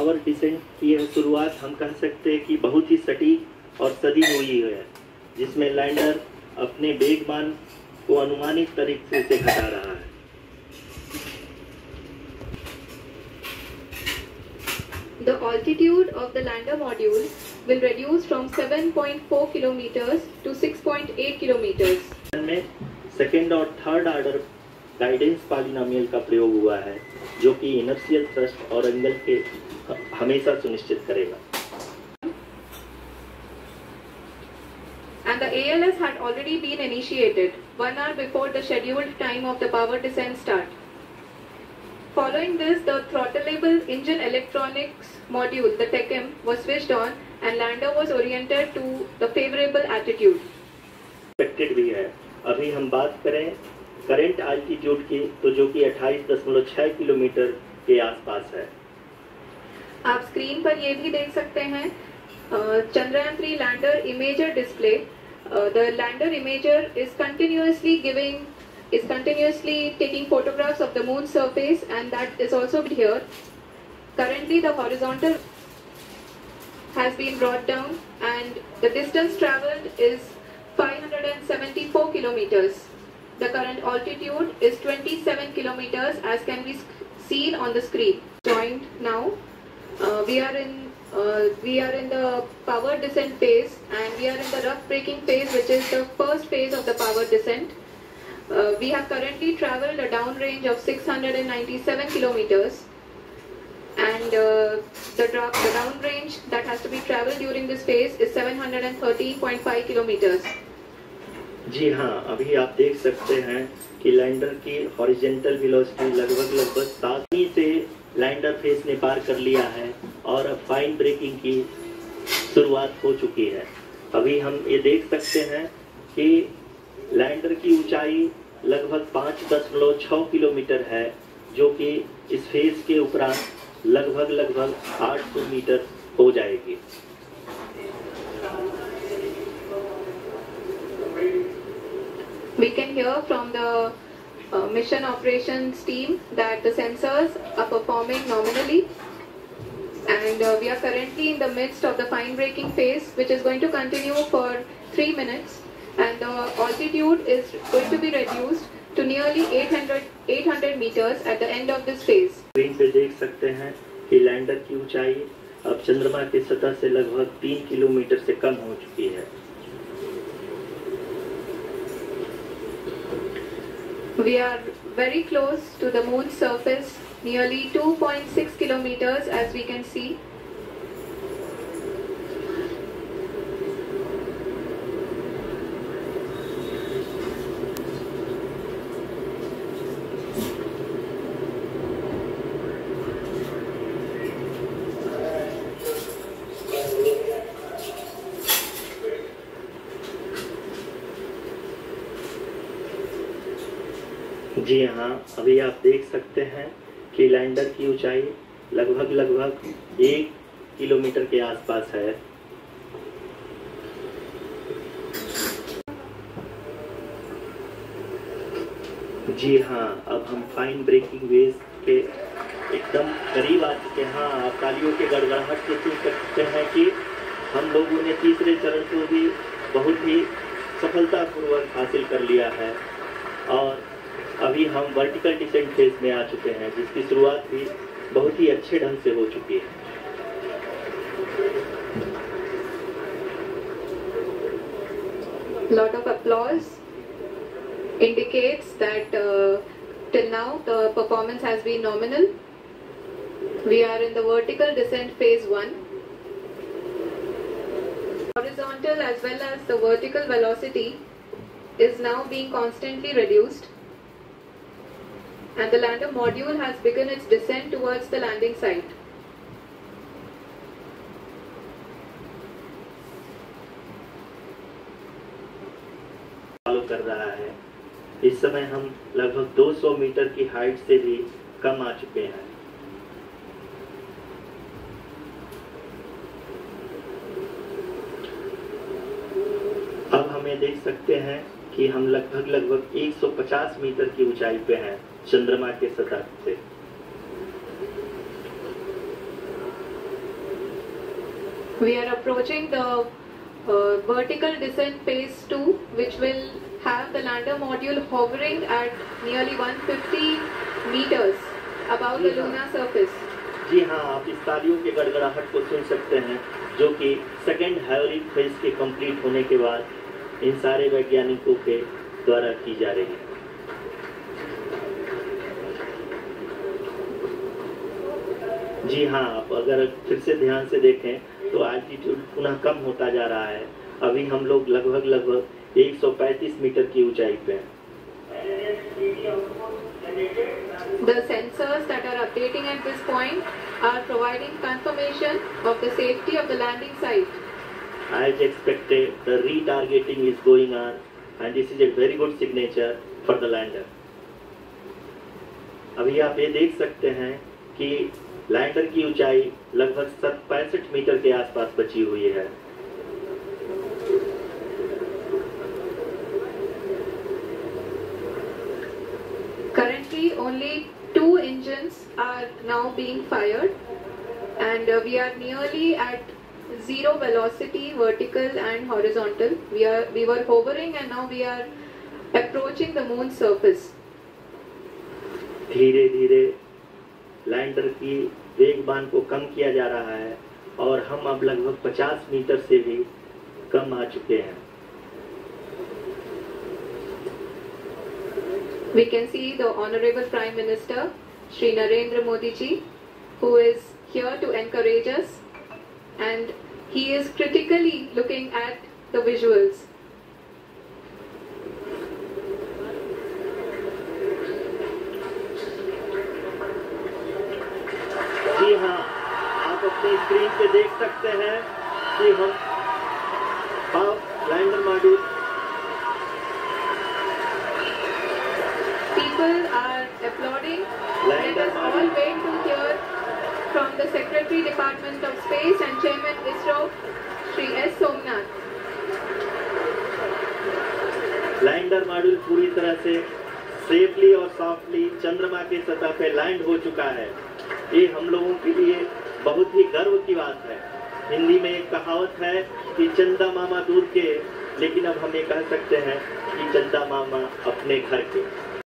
Power descent की यह शुरुआत हम कह सकते हैं कि बहुत ही सटीक और सदी हुई है, जिसमें लैंडर अपने वेगमान को अनुमानित तरीके से घटा रहा है। The altitude of the lander module will reduce from 7.4 kilometers to 6.8 kilometers. में सेकेंड और थर्ड ऑर्डर गाइडेंस पॉलिनोमियल का प्रयोग हुआ है, जो कि इनर्शियल थ्रस्ट और एंगल के हमेशा सुनिश्चित करेगा। And the ALS had already been initiated 1 hour before the scheduled time of the power descent start. Following this, the throttleable engine electronics module, the TECM, was switched on and lander was oriented to the favorable attitude. Expected भी है। अभी हम बात करें current altitude की, तो जो कि 28.6 किलोमीटर के आसपास है। आप स्क्रीन पर ये भी देख सकते हैं Chandrayaan 3 lander imager display. The lander imager is continuously taking photographs of the moon's surface, and that is also here. Currently the horizontal has been brought down and the distance traveled is 574 kilometers. The current altitude is 27 kilometers, as can be seen on the screen. Joined now. We are in the power descent phase, and we are in the rough braking phase, which is the first phase of the power descent. We have currently traveled a downrange of 697 kilometers, and the downrange that has to be traveled during this phase is 713.5 kilometers. जी हाँ, अभी आप देख सकते हैं कि lander की horizontal velocity लगभग 7 से लैंडर फेस ने पार कर लिया है और अब फाइन ब्रेकिंग की शुरुआत हो चुकी है। अभी हम ये देख सकते हैं कि लैंडर की ऊंचाई लगभग 5.6 किलोमीटर है, जो कि इस फेज के उपरांत लगभग 800 मीटर हो जाएगी। We can hear from the mission operations team that the sensors are performing nominally, and we are currently in the midst of the fine braking phase, which is going to continue for 3 minutes, and the altitude is going to be reduced to nearly 800 meters at the end of this phase. Screen पे देख सकते हैं कि lander की ऊंचाई अब चंद्रमा की सतह से लगभग 3 किलोमीटर से कम हो चुकी है। We are very close to the moon's surface, nearly 2.6 kilometers, as we can see. जी हाँ, अभी आप देख सकते हैं कि लैंडर की ऊंचाई लगभग 1 किलोमीटर के आसपास है। जी हाँ, अब हम फाइन ब्रेकिंग वेज के एकदम करीब आ चुके हैं। हाँ, आप तालियों के गड़गड़ाहट से सुन सकते हैं कि हम लोगों ने तीसरे चरण को भी बहुत ही सफलतापूर्वक हासिल कर लिया है और अभी हम वर्टिकल डिसेंट फेज में आ चुके हैं, जिसकी शुरुआत भी बहुत ही अच्छे ढंग से हो चुकी है। Lot of applause indicates that till now the performance has been nominal. We are in the vertical descent phase 1. Horizontal as well as the vertical velocity is now being constantly reduced, and the lander module has begun its descent towards the landing site. Follow कर रहा है। इस समय हम लगभग 200 metre की height से भी कम आ चुके हैं। अब हमें देख सकते हैं कि हम लगभग 150 मीटर की ऊंचाई पे हैं चंद्रमा के सतह से। We are approaching the vertical descent phase 2, which will have the lander module hovering at nearly 150 meters above the lunar surface. जी हाँ, आप इस तालियों के गड़गड़ाहट को सुन सकते हैं, जो कि सेकेंड हाइब्रिड फेज के कंप्लीट होने के बाद इन सारे वैज्ञानिकों के द्वारा की जा रही है। जी हाँ, आप अगर फिर से ध्यान से देखें तो एल्टीट्यूड पुनः कम होता जा रहा है। अभी हम लोग लगभग 135 मीटर की ऊंचाई पे हैं। The sensors that are updating at this point are providing confirmation of the safety of the landing site. As expected, the retargeting is going on, and this is a very good signature for the lander. अभी आप ये देख सकते हैं कि lander की ऊंचाई लगभग 65 मीटर के आसपास बची हुई है। Currently, only 2 engines are now being fired, and we are nearly at zero velocity, vertical and horizontal. We were hovering, and now we are approaching the moon's surface. धीरे धीरे लैंडर की वेगमान को कम किया जा रहा है और हम अब लगभग 50 मीटर से भी कम आ चुके हैं। We can see the Honorable Prime Minister, Shri Narendra Modi ji, who is here to encourage us, and he is critically looking at the visuals. जी हाँ, आप अपनी स्क्रीन पे देख सकते हैं कि हम lander module People are applauding. Let us all wait to hear from the Secretary Department of Space and Chairman ISRO, Shri S. Somnath. Lander module पूरी तरह से सेफली और सॉफ्टली चंद्रमा के सतह पे लैंड हो चुका है। ये हम लोगों के लिए बहुत ही गर्व की बात है। हिंदी में एक कहावत है कि चंदा मामा दूर के, लेकिन अब हम ये कह सकते हैं कि चंदा मामा अपने घर के।